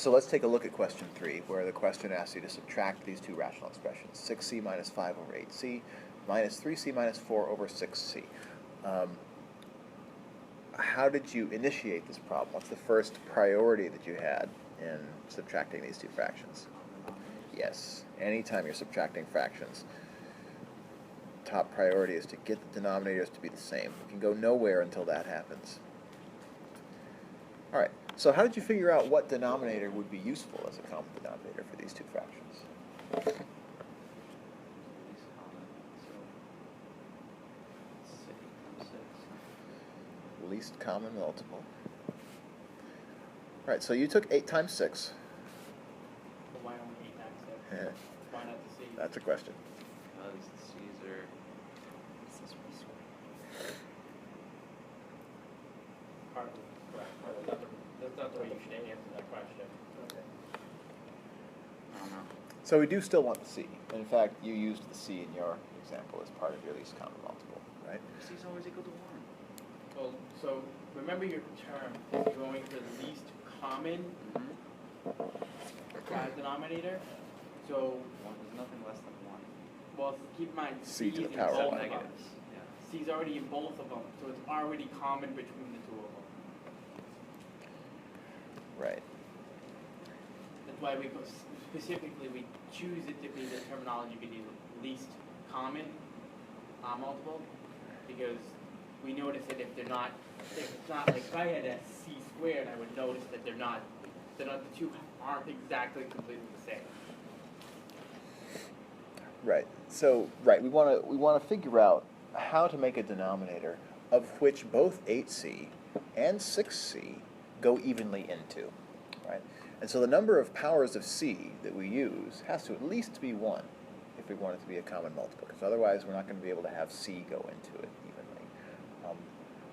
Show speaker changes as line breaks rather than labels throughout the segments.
So let's take a look at question 3, where the question asks you to subtract these two rational expressions, 6c minus 5 over 8c, minus 3c minus 4 over 6c. How did you initiate this problem? What's the first priority that you had in subtracting these two fractions? Yes, anytime you're subtracting fractions, top priority is to get the denominators to be the same. You can go nowhere until that happens. All right, so how did you figure out what denominator would be useful as a common denominator for these two fractions? Least common multiple. All right, so you took 8 times 6.
But why only 8 times 6?
Yeah.
Why not the C?
That's a question.
Because the C's are...
Hardly correct. That's not the way you should answer that question. Okay.
I don't know.
So we do still want the C. In fact, you used the C in your example as part of your least common multiple, right?
C's always equal to 1.
Well, so remember your term. You're going for the least common denominator. So
There's nothing less than 1.
well, keep in mind
C to the
C's
power
in both
one.
of them.
Negatives. Yeah.
C's already in both of them, so it's already common between the two of them.
Right.
That's why specifically we choose it to be the terminology be the least common multiple, because we notice that if they're not, if it's not like if I had a C squared, I would notice that the two aren't exactly completely the same.
Right. So, right, we want to figure out how to make a denominator of which both 8c and 6c go evenly into, right? And so the number of powers of c that we use has to at least be 1 if we want it to be a common multiple, because otherwise we're not going to be able to have c go into it evenly.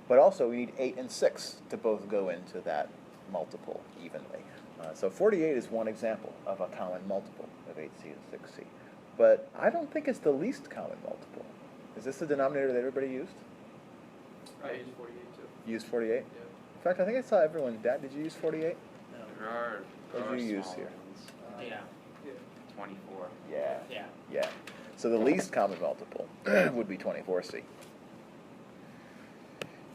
But also we need 8 and 6 to both go into that multiple evenly. So 48 is one example of a common multiple of 8c and 6c. But I don't think it's the least common multiple. Is this the denominator that everybody used?
I use 48 too.
You used 48?
Yeah.
In fact, I think I saw everyone. Dad, did you use 48?
There are
What did you use
smaller
here?
ones.
Yeah.
24.
Yeah.
Yeah.
Yeah. So the least common multiple would be 24c.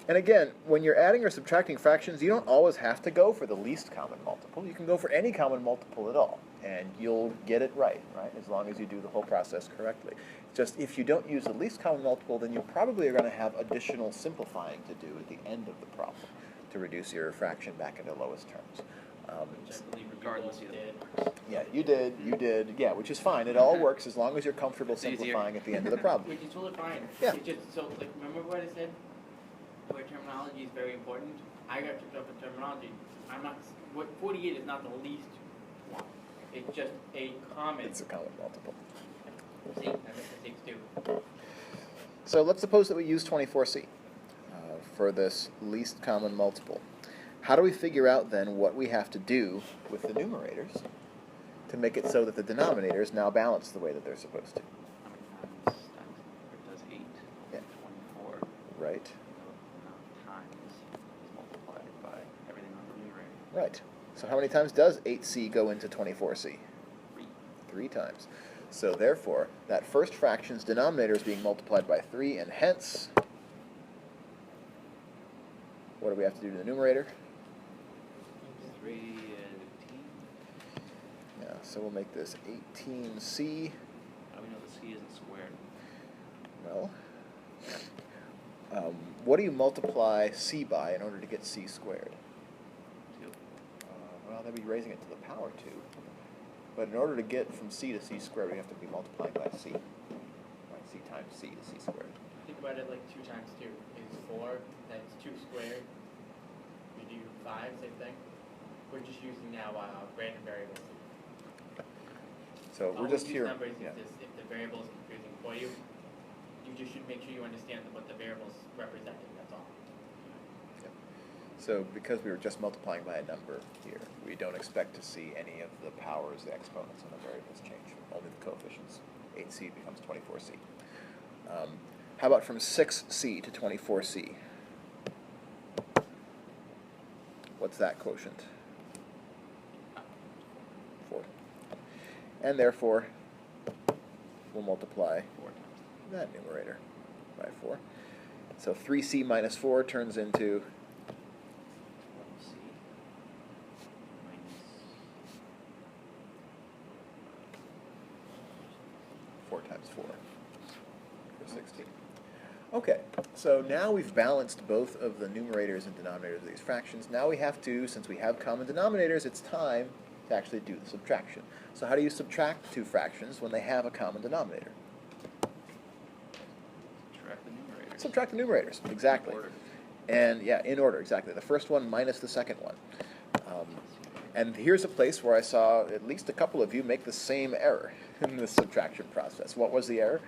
And again, when you're adding or subtracting fractions, you don't always have to go for the least common multiple. You can go for any common multiple at all, and you'll get it right, as long as you do the whole process correctly. Just if you don't use the least common multiple, then you probably are going to have additional simplifying to do at the end of the problem to reduce your fraction back into lowest terms.
Which I believe
Regardless
you
of
both did.
Yeah, you did, yeah, which is fine. It all works as long as you're comfortable
It's easier.
simplifying at the end of the problem.
Which is totally fine.
Yeah.
It's just, so, like, remember what I said? Where terminology is very important. I got tripped up with terminology. What 48 is not the least one. It's just a common.
It's a common multiple.
See, I make mistakes too.
So let's suppose that we use 24c for this least common multiple. How do we figure out then what we have to do with the numerators to make it so that the denominators now balance the way that they're supposed to?
How many times it does 8?
Yeah.
24.
Right.
Times is multiplied by everything on the numerator.
Right. So how many times does 8c go into 24c?
3.
3 times. So therefore, that first fraction's denominator is being multiplied by 3, and hence, what do we have to do to the numerator?
3 and 18.
Yeah, so we'll make this 18c.
How do we know the C isn't squared?
Well, what do you multiply c by in order to get c squared?
2.
Well, that'd be raising it to the power 2. But in order to get from c to c squared, we have to be multiplying by c. Right, c times c to c squared.
Think about it like 2 times 2 is 4. That's 2 squared. We do 5, same thing. We're just using now random variables.
So we're just here.
Numbers,
Yeah.
if the variable is confusing for you, you just should make sure you understand what the variable's representing, that's all.
So because we were just multiplying by a number here, we don't expect to see any of the powers, the exponents, and the variables change. Only the coefficients. 8c becomes 24c. How about from 6c to 24c? What's that quotient? And therefore, we'll multiply
4 times.
that numerator by 4. So 3c minus 4 turns into
12c minus
4 times 4 for 16. Okay, so now we've balanced both of the numerators and denominators of these fractions. Now we have to, since we have common denominators, it's time to actually do the subtraction. So how do you subtract two fractions when they have a common denominator?
subtract the numerators.
Subtract the numerators, exactly.
Order.
And yeah, in order, exactly. The first one minus the second one. And here's a place where I saw at least a couple of you make the same error in the subtraction process. What was the error?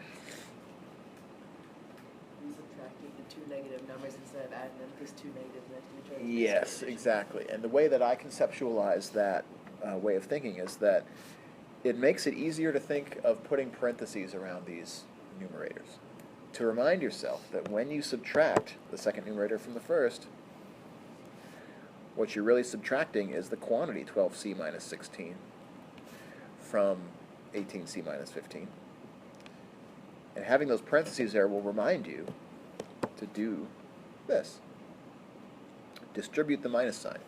We subtracted the two negative numbers instead of adding them because two negatives next to each other.
Yes, exactly. And the way that I conceptualize that way of thinking is that it makes it easier to think of putting parentheses around these numerators. To remind yourself that when you subtract the second numerator from the first, what you're really subtracting is the quantity 12c minus 16 from 18c minus 15. And having those parentheses there will remind you to do this. Distribute the minus sign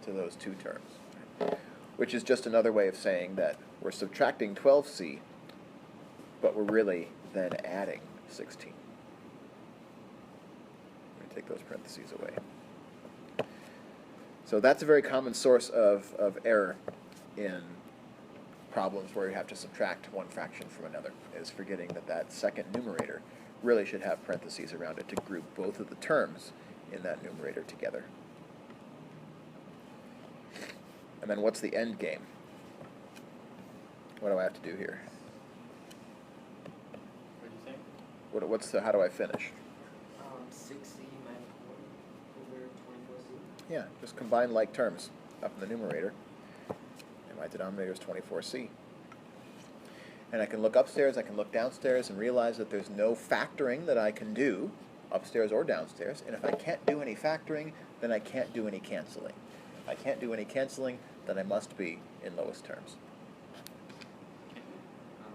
to those two terms, which is just another way of saying that we're subtracting 12c, but we're really then adding 16. Let me take those parentheses away. So that's a very common source of error in problems where you have to subtract one fraction from another, is forgetting that that second numerator really should have parentheses around it to group both of the terms in that numerator together. And then what's the end game? What do I have to do here?
What did you say?
How do I finish?
6c minus 4 over 24c.
Yeah, just combine like terms up in the numerator. And my denominator is 24c. And I can look upstairs, I can look downstairs, and realize that there's no factoring that I can do, upstairs or downstairs. And if I can't do any factoring, then I can't do any canceling. If I can't do any canceling, then I must be in lowest terms.